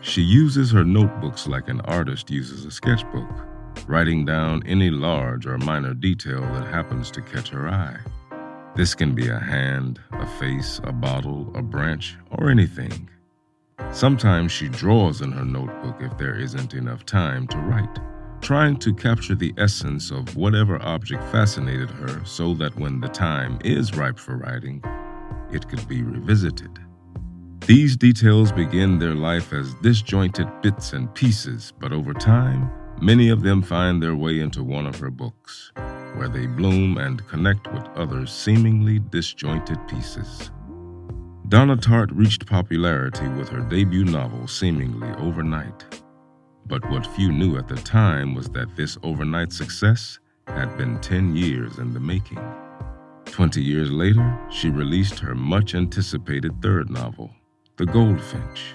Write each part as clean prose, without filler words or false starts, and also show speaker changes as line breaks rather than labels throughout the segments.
She uses her notebooks like an artist uses a sketchbook, writing down any large or minor detail that happens to catch her eye. This can be a hand, a face, a bottle, a branch, or anything. Sometimes she draws in her notebook if there isn't enough time to write, trying to capture the essence of whatever object fascinated her so that when the time is ripe for writing, it could be revisited. These details begin their life as disjointed bits and pieces, but over time, many of them find their way into one of her books, where they bloom and connect with other seemingly disjointed pieces. Donna Tartt reached popularity with her debut novel seemingly overnight. But what few knew at the time was that this overnight success had been 10 years in the making. 20 years later, she released her much-anticipated third novel, The Goldfinch.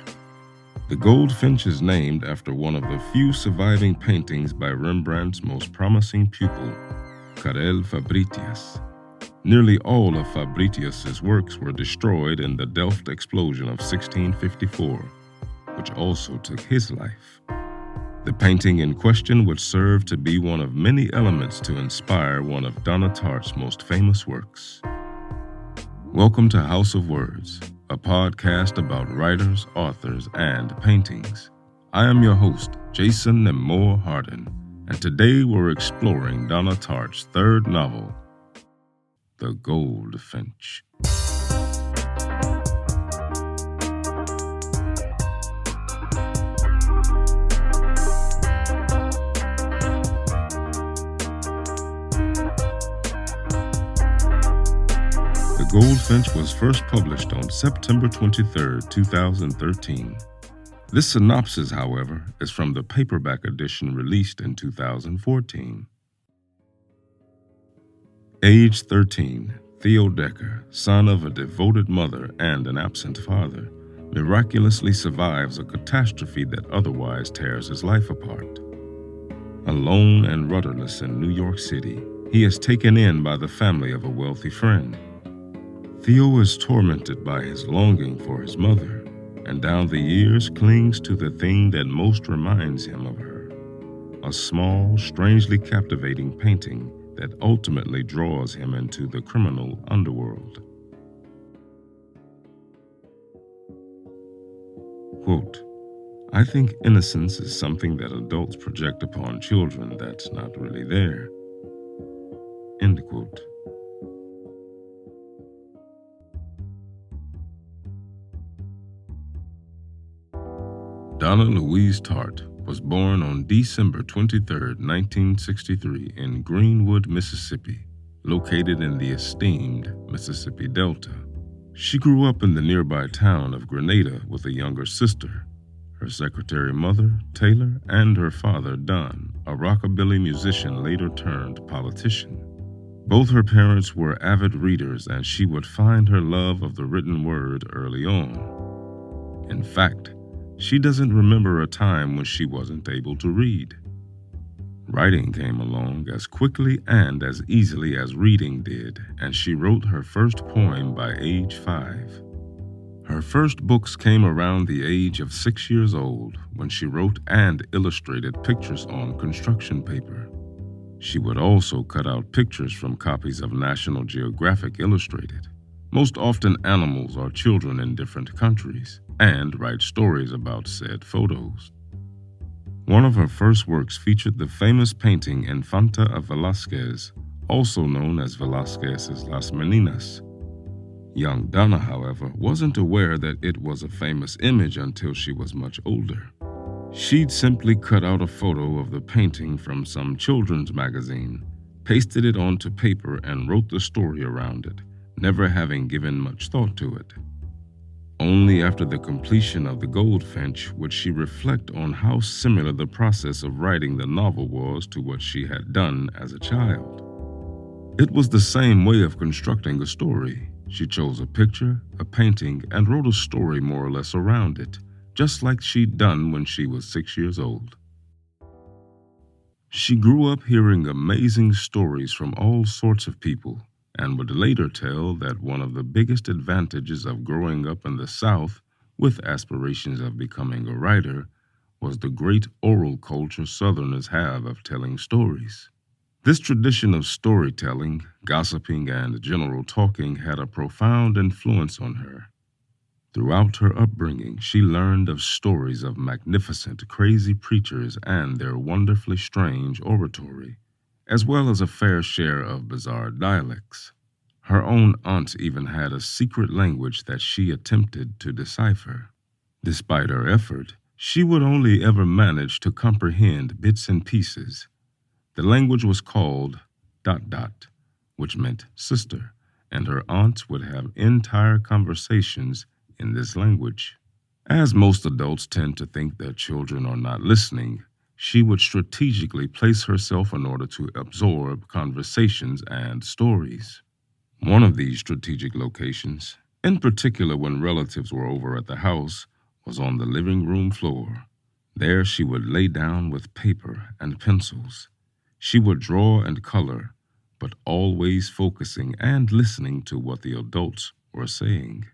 The Goldfinch is named after one of the few surviving paintings by Rembrandt's most promising pupil, Karel Fabritius. Nearly all of Fabritius's works were destroyed in the Delft explosion of 1654, which also took his life. The painting in question would serve to be one of many elements to inspire one of Donna Tartt's most famous works. Welcome to House of Words, a podcast about writers, authors, and paintings. I am your host, Jason Nemore Harden, and today we're exploring Donna Tartt's third novel, The Goldfinch. The Goldfinch was first published on September 23, 2013. This synopsis, however, is from the paperback edition released in 2014. Age 13, Theo Decker, son of a devoted mother and an absent father, miraculously survives a catastrophe that otherwise tears his life apart. Alone and rudderless in New York City, he is taken in by the family of a wealthy friend. Theo is tormented by his longing for his mother, and down the years clings to the thing that most reminds him of her, a small, strangely captivating painting that ultimately draws him into the criminal underworld. Quote, I think innocence is something that adults project upon children that's not really there. End quote. Donna Louise Tartt was born on December 23, 1963 in Greenwood, Mississippi, located in the esteemed Mississippi Delta. She grew up in the nearby town of Grenada with a younger sister, her secretary mother, Taylor, and her father, Don, a rockabilly musician later turned politician. Both her parents were avid readers, and she would find her love of the written word early on. In fact, she doesn't remember a time when she wasn't able to read. Writing came along as quickly and as easily as reading did, and she wrote her first poem by age 5. Her first books came around the age of 6 years old when she wrote and illustrated pictures on construction paper. She would also cut out pictures from copies of National Geographic Illustrated, most often animals or children in different countries, and write stories about said photos. One of her first works featured the famous painting Infanta of Velázquez, also known as Velázquez's Las Meninas. Young Donna, however, wasn't aware that it was a famous image until she was much older. She'd simply cut out a photo of the painting from some children's magazine, pasted it onto paper, and wrote the story around it, never having given much thought to it. Only after the completion of The Goldfinch would she reflect on how similar the process of writing the novel was to what she had done as a child. It was the same way of constructing a story. She chose a picture, a painting, and wrote a story more or less around it, just like she'd done when she was 6 years old. She grew up hearing amazing stories from all sorts of people, and would later tell that one of the biggest advantages of growing up in the South with aspirations of becoming a writer, was the great oral culture Southerners have of telling stories. This tradition of storytelling, gossiping, and general talking had a profound influence on her. Throughout her upbringing, she learned of stories of magnificent, crazy preachers and their wonderfully strange oratory, as well as a fair share of bizarre dialects. Her own aunt even had a secret language that she attempted to decipher. Despite her effort, she would only ever manage to comprehend bits and pieces. The language was called ... which meant sister, and her aunt would have entire conversations in this language. As most adults tend to think their children are not listening, she would strategically place herself in order to absorb conversations and stories. One of these strategic locations, in particular when relatives were over at the house, was on the living room floor. There she would lay down with paper and pencils. She would draw and color, but always focusing and listening to what the adults were saying.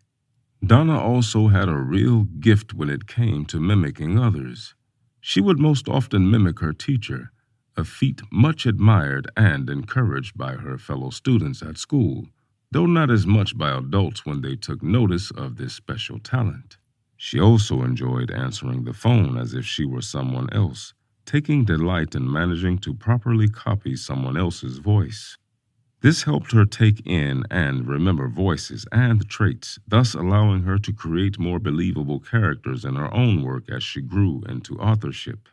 Donna also had a real gift when it came to mimicking others. She would most often mimic her teacher, a feat much admired and encouraged by her fellow students at school, though not as much by adults when they took notice of this special talent. She also enjoyed answering the phone as if she were someone else, taking delight in managing to properly copy someone else's voice. This helped her take in and remember voices and traits, thus allowing her to create more believable characters in her own work as she grew into authorship.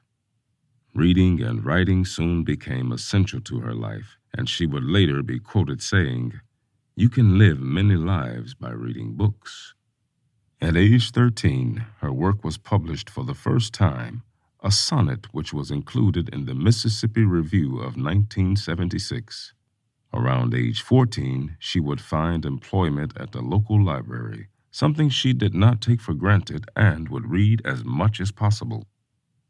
Reading and writing soon became essential to her life, and she would later be quoted saying, "You can live many lives by reading books." At age 13, her work was published for the first time, a sonnet which was included in the Mississippi Review of 1976. Around age 14, she would find employment at the local library, something she did not take for granted and would read as much as possible.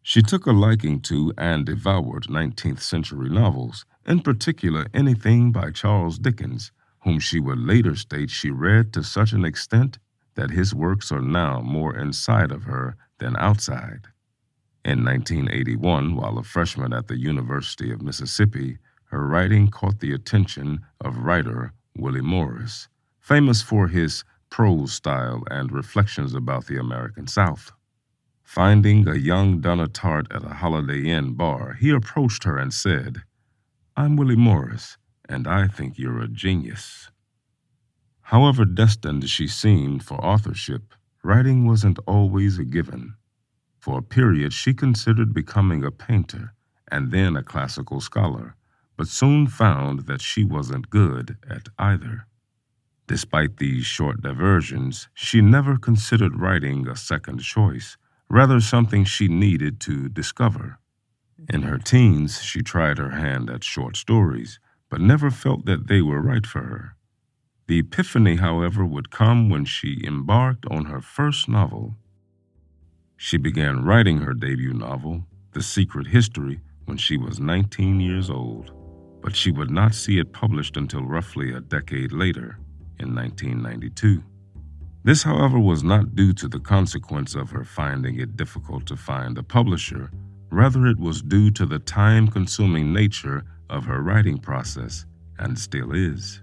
She took a liking to and devoured 19th century novels, in particular anything by Charles Dickens, whom she would later state she read to such an extent that his works are now more inside of her than outside. In 1981, while a freshman at the University of Mississippi, her writing caught the attention of writer Willie Morris, famous for his prose style and reflections about the American South. Finding a young Donna Tartt at a Holiday Inn bar, he approached her and said, "I'm Willie Morris, and I think you're a genius." However destined she seemed for authorship, writing wasn't always a given. For a period, she considered becoming a painter and then a classical scholar, but soon found that she wasn't good at either. Despite these short diversions, she never considered writing a second choice, rather something she needed to discover. In her teens, she tried her hand at short stories, but never felt that they were right for her. The epiphany, however, would come when she embarked on her first novel. She began writing her debut novel, The Secret History, when she was 19 years old, but she would not see it published until roughly a decade later, in 1992. This, however, was not due to the consequence of her finding it difficult to find a publisher. Rather, it was due to the time-consuming nature of her writing process, and still is.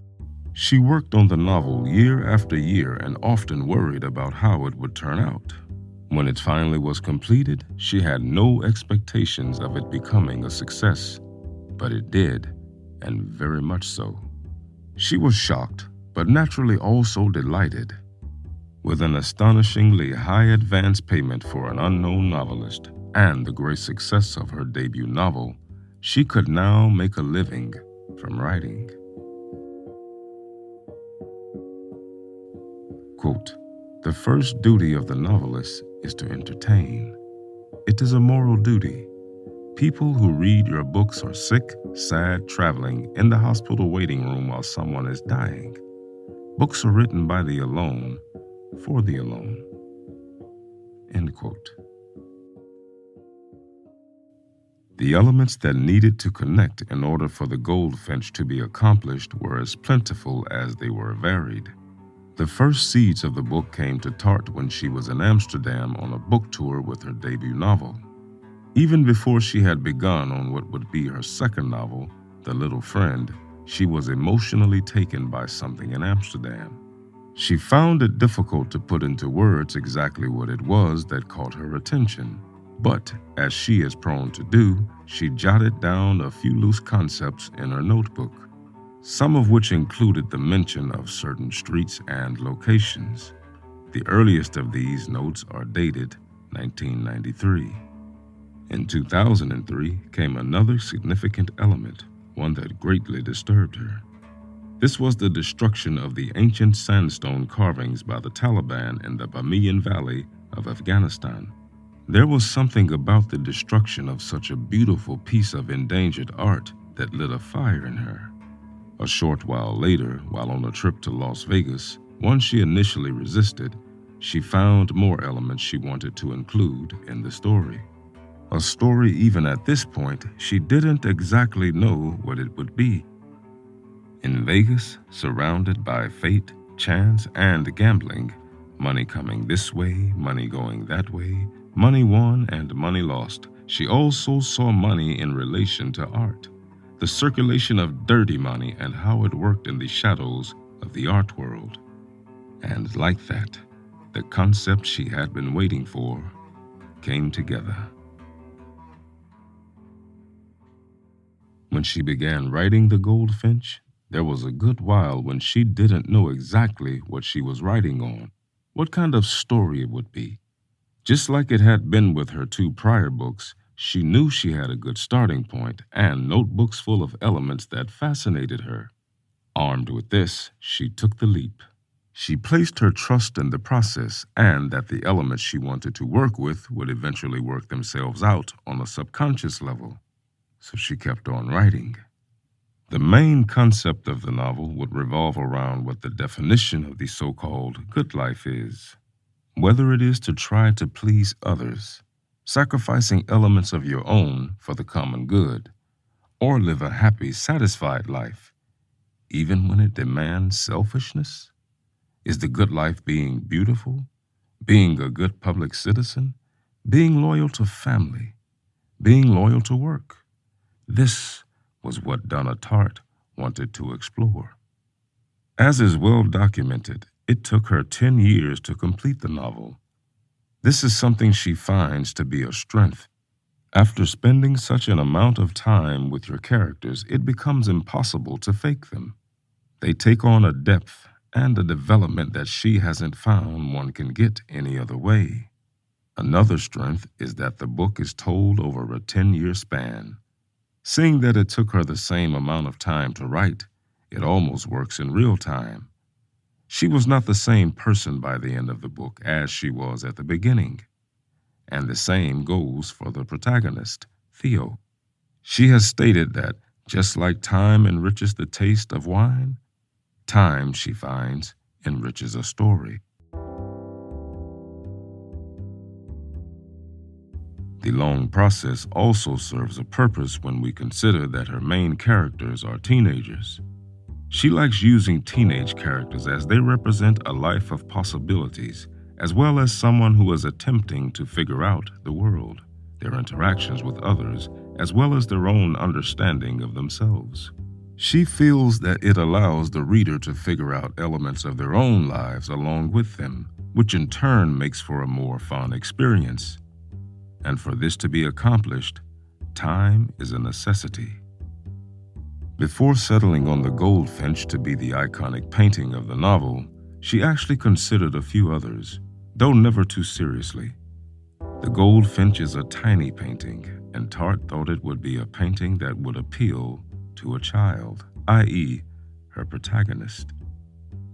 She worked on the novel year after year and often worried about how it would turn out. When it finally was completed, she had no expectations of it becoming a success, but it did, and very much so. She was shocked, but naturally also delighted. With an astonishingly high advance payment for an unknown novelist and the great success of her debut novel, she could now make a living from writing. Quote, "The first duty of the novelist is to entertain. It is a moral duty. People who read your books are sick, sad, traveling, in the hospital waiting room while someone is dying. Books are written by the alone, for the alone." End quote. The elements that needed to connect in order for the Goldfinch to be accomplished were as plentiful as they were varied. The first seeds of the book came to Tartt when she was in Amsterdam on a book tour with her debut novel. Even before she had begun on what would be her second novel, The Little Friend, she was emotionally taken by something in Amsterdam. She found it difficult to put into words exactly what it was that caught her attention, but as she is prone to do, she jotted down a few loose concepts in her notebook, some of which included the mention of certain streets and locations. The earliest of these notes are dated 1993. In 2003 came another significant element, one that greatly disturbed her. This was the destruction of the ancient sandstone carvings by the Taliban in the Bamiyan Valley of Afghanistan. There was something about the destruction of such a beautiful piece of endangered art that lit a fire in her. A short while later, while on a trip to Las Vegas, one she initially resisted, she found more elements she wanted to include in the story. A story even at this point she didn't exactly know what it would be. In Vegas, surrounded by fate, chance, and gambling, money coming this way, money going that way, money won and money lost, she also saw money in relation to art, the circulation of dirty money and how it worked in the shadows of the art world. And like that, the concept she had been waiting for came together. When she began writing The Goldfinch, there was a good while when she didn't know exactly what she was writing on, what kind of story it would be. Just like it had been with her two prior books, she knew she had a good starting point and notebooks full of elements that fascinated her. Armed with this, she took the leap. She placed her trust in the process and that the elements she wanted to work with would eventually work themselves out on a subconscious level. So she kept on writing. The main concept of the novel would revolve around what the definition of the so-called good life is. Whether it is to try to please others, sacrificing elements of your own for the common good, or live a happy, satisfied life, even when it demands selfishness. Is the good life being beautiful, being a good public citizen, being loyal to family, being loyal to work? This was what Donna Tartt wanted to explore. As is well documented, it took her 10 years to complete the novel. This is something she finds to be a strength. After spending such an amount of time with your characters, it becomes impossible to fake them. They take on a depth and a development that she hasn't found one can get any other way. Another strength is that the book is told over a 10-year span. Seeing that it took her the same amount of time to write, it almost works in real time. She was not the same person by the end of the book as she was at the beginning. And the same goes for the protagonist, Theo. She has stated that just like time enriches the taste of wine, time, she finds, enriches a story. The long process also serves a purpose when we consider that her main characters are teenagers. She likes using teenage characters as they represent a life of possibilities, as well as someone who is attempting to figure out the world, their interactions with others, as well as their own understanding of themselves. She feels that it allows the reader to figure out elements of their own lives along with them, which in turn makes for a more fun experience. And for this to be accomplished, time is a necessity. Before settling on the Goldfinch to be the iconic painting of the novel, she actually considered a few others, though never too seriously. The Goldfinch is a tiny painting, and Tartt thought it would be a painting that would appeal to a child, i.e., her protagonist.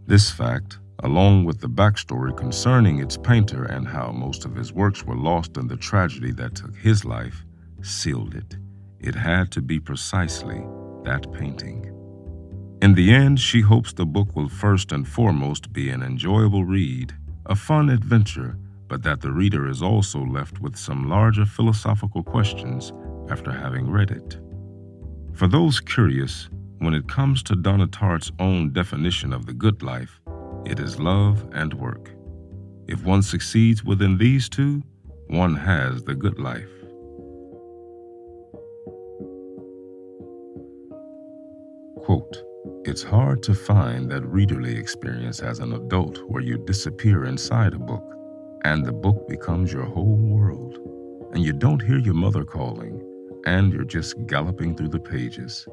This fact, along with the backstory concerning its painter and how most of his works were lost in the tragedy that took his life, sealed it. It had to be precisely that painting. In the end, she hopes the book will first and foremost be an enjoyable read, a fun adventure, but that the reader is also left with some larger philosophical questions after having read it. For those curious, when it comes to Donna Tartt's own definition of the good life, It is love and work. If one succeeds within these two, one has the good life. Quote, "It's hard to find that readerly experience as an adult where you disappear inside a book, and the book becomes your whole world, and you don't hear your mother calling, and you're just galloping through the pages.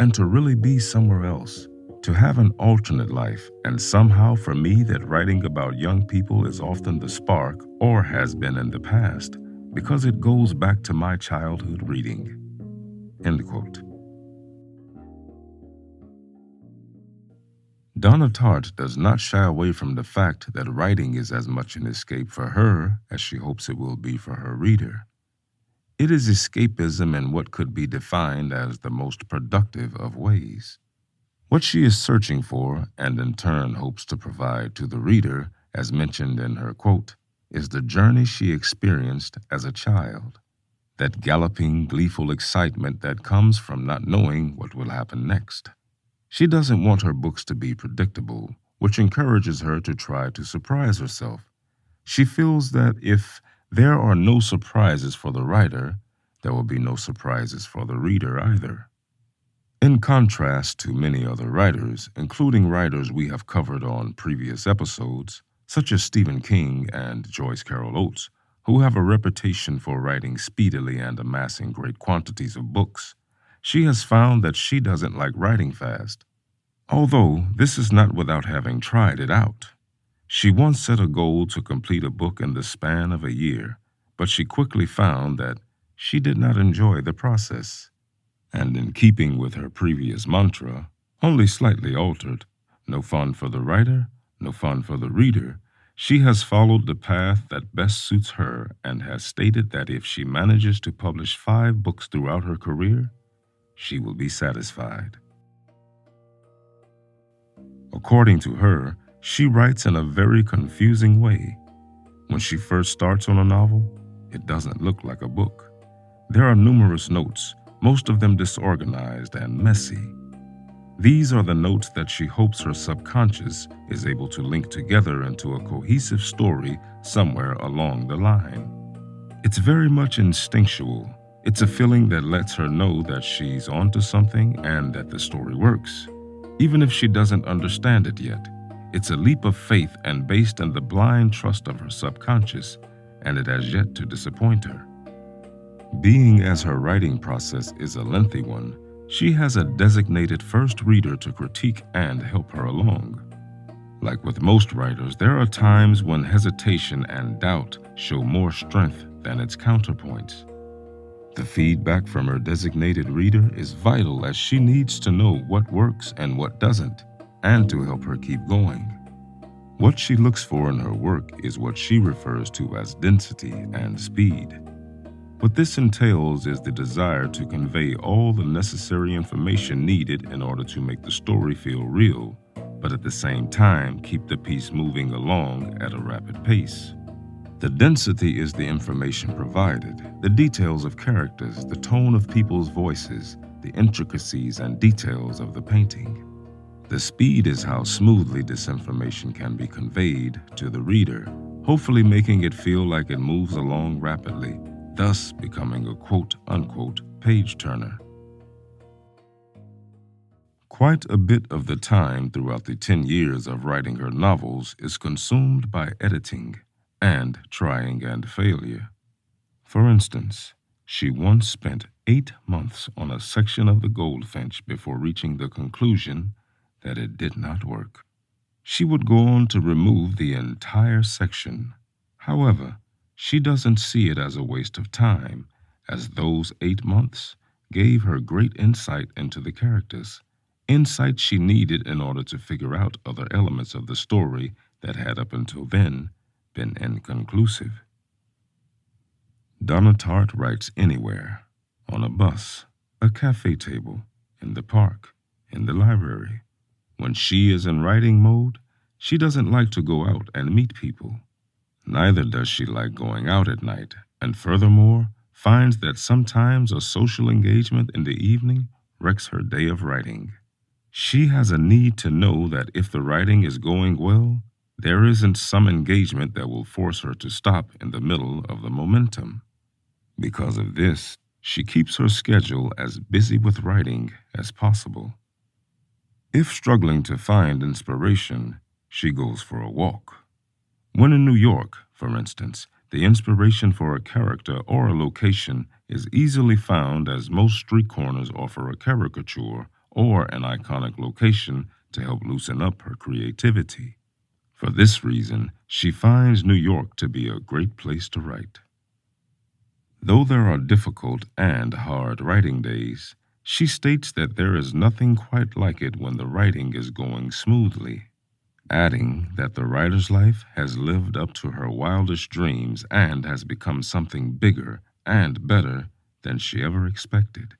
And to really be somewhere else, to have an alternate life, and somehow for me that writing about young people is often the spark, or has been in the past, because it goes back to my childhood reading." End quote. Donna Tartt does not shy away from the fact that writing is as much an escape for her as she hopes it will be for her reader. It is escapism in what could be defined as the most productive of ways. What she is searching for, and in turn hopes to provide to the reader, as mentioned in her quote, is the journey she experienced as a child. That galloping, gleeful excitement that comes from not knowing what will happen next. She doesn't want her books to be predictable, which encourages her to try to surprise herself. She feels that if there are no surprises for the writer, there will be no surprises for the reader either. In contrast to many other writers, including writers we have covered on previous episodes, such as Stephen King and Joyce Carol Oates, who have a reputation for writing speedily and amassing great quantities of books, she has found that she doesn't like writing fast. Although this is not without having tried it out. She once set a goal to complete a book in the span of a year, but she quickly found that she did not enjoy the process. And in keeping with her previous mantra, only slightly altered, no fun for the writer, no fun for the reader, she has followed the path that best suits her and has stated that if she manages to publish 5 books throughout her career, she will be satisfied. According to her, she writes in a very confusing way. When she first starts on a novel, it doesn't look like a book. There are numerous notes, most of them disorganized and messy. These are the notes that she hopes her subconscious is able to link together into a cohesive story somewhere along the line. It's very much instinctual. It's a feeling that lets her know that she's onto something and that the story works. Even if she doesn't understand it yet, it's a leap of faith and based on the blind trust of her subconscious, and it has yet to disappoint her. Being as her writing process is a lengthy one, she has a designated first reader to critique and help her along. Like with most writers, there are times when hesitation and doubt show more strength than its counterpoints. The feedback from her designated reader is vital as she needs to know what works and what doesn't, and to help her keep going. What she looks for in her work is what she refers to as density and speed. What this entails is the desire to convey all the necessary information needed in order to make the story feel real, but at the same time keep the piece moving along at a rapid pace. The density is the information provided, the details of characters, the tone of people's voices, the intricacies and details of the painting. The speed is how smoothly this information can be conveyed to the reader, hopefully making it feel like it moves along rapidly, thus becoming a quote-unquote page-turner. Quite a bit of the time throughout the 10 years of writing her novels is consumed by editing and trying and failure. For instance, she once spent 8 months on a section of the Goldfinch before reaching the conclusion that it did not work. She would go on to remove the entire section. However, she doesn't see it as a waste of time, as those 8 months gave her great insight into the characters, insight she needed in order to figure out other elements of the story that had up until then been inconclusive. Donna Tartt writes anywhere, on a bus, a cafe table, in the park, in the library. When she is in writing mode, she doesn't like to go out and meet people. Neither does she like going out at night, and furthermore, finds that sometimes a social engagement in the evening wrecks her day of writing. She has a need to know that if the writing is going well, there isn't some engagement that will force her to stop in the middle of the momentum. Because of this, she keeps her schedule as busy with writing as possible. If struggling to find inspiration, she goes for a walk. When in New York, for instance, the inspiration for a character or a location is easily found as most street corners offer a caricature or an iconic location to help loosen up her creativity. For this reason, she finds New York to be a great place to write. Though there are difficult and hard writing days, she states that there is nothing quite like it when the writing is going smoothly, adding that the writer's life has lived up to her wildest dreams and has become something bigger and better than she ever expected.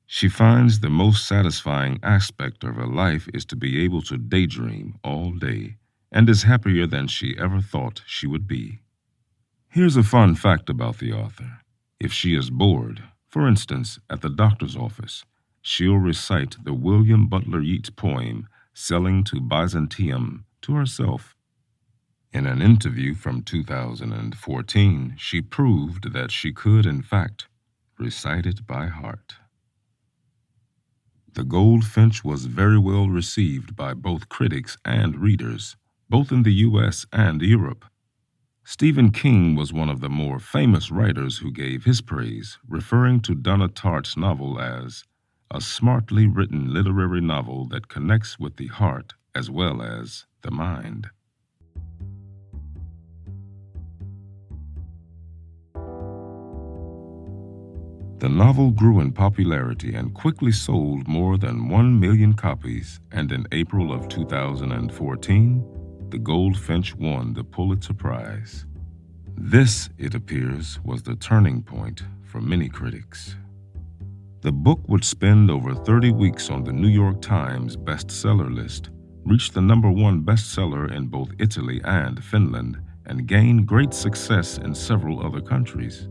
She finds the most satisfying aspect of her life is to be able to daydream all day and is happier than she ever thought she would be. Here's a fun fact about the author. If she is bored, for instance, at the doctor's office, she'll recite the William Butler Yeats poem, Selling to Byzantium, to herself. In an interview from 2014, she proved that she could, in fact, recite it by heart. The Goldfinch was very well received by both critics and readers, both in the U.S. and Europe. Stephen King was one of the more famous writers who gave his praise, referring to Donna Tartt's novel as a smartly written literary novel that connects with the heart as well as the mind. The novel grew in popularity and quickly sold more than 1 million copies, and in April of 2014, the Goldfinch won the Pulitzer Prize. This, it appears, was the turning point for many critics. The book would spend over 30 weeks on the New York Times bestseller list, reach the #1 bestseller in both Italy and Finland, and gain great success in several other countries.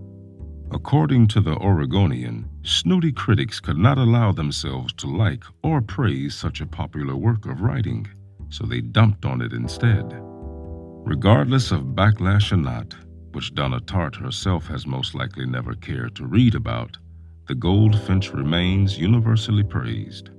According to the Oregonian, snooty critics could not allow themselves to like or praise such a popular work of writing, so they dumped on it instead. Regardless of backlash or not, which Donna Tartt herself has most likely never cared to read about, the Goldfinch remains universally praised.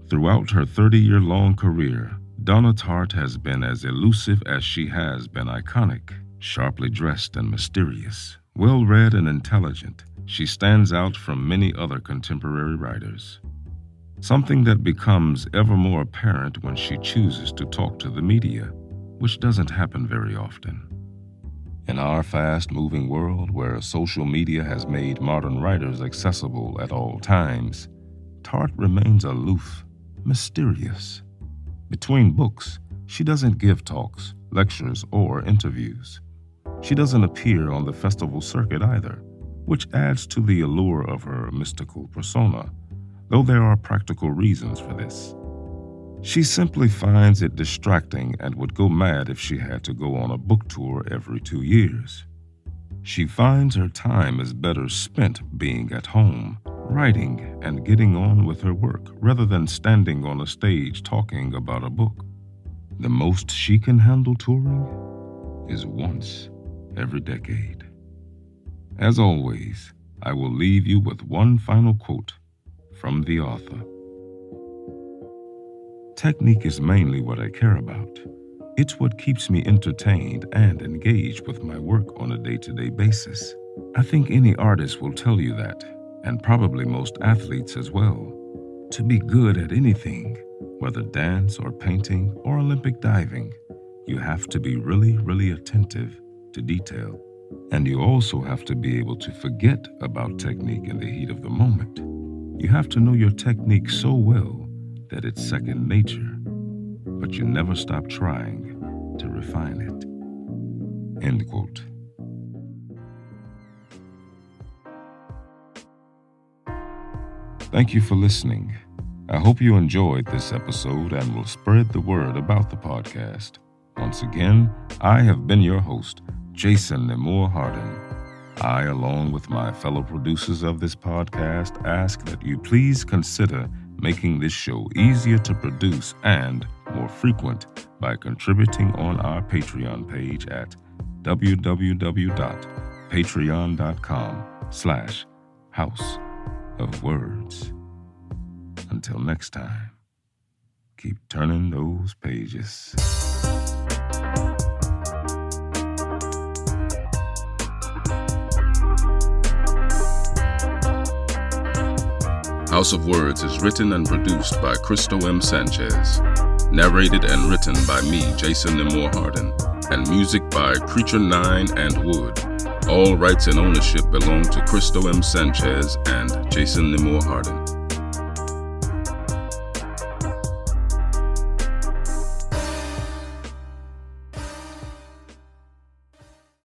Throughout her 30-year-long career, Donna Tartt has been as elusive as she has been iconic, sharply dressed and mysterious. Well-read and intelligent, she stands out from many other contemporary writers. Something that becomes ever more apparent when she chooses to talk to the media, which doesn't happen very often. In our fast-moving world where social media has made modern writers accessible at all times, Tartt remains aloof, mysterious. Between books, she doesn't give talks, lectures, or interviews. She doesn't appear on the festival circuit either, which adds to the allure of her mystical persona, though there are practical reasons for this. She simply finds it distracting and would go mad if she had to go on a book tour every 2 years. She finds her time is better spent being at home, writing, and getting on with her work rather than standing on a stage talking about a book. The most she can handle touring is once every decade. As always, I will leave you with one final quote from the author. Technique is mainly what I care about. It's what keeps me entertained and engaged with my work on a day-to-day basis. I think any artist will tell you that, and probably most athletes as well. To be good at anything, whether dance or painting or Olympic diving, you have to be really, really attentive to detail. And you also have to be able to forget about technique in the heat of the moment. You have to know your technique so well that it's second nature, but you never stop trying to refine it. End quote. Thank you for listening. I hope you enjoyed this episode and will spread the word about the podcast. Once again, I have been your host, Jason Nemore Hardin. I, along with my fellow producers of this podcast, ask that you please consider making this show easier to produce and more frequent by contributing on our Patreon page at www.patreon.com/House of Words. Until next time, keep turning those pages. House of Words is written and produced by Cristo M. Sanchez, narrated and written by me, Jason Nemore Harden, and music by Creature 9 and Wood. All rights and ownership belong to Cristo M. Sanchez and Jason Nemore Harden.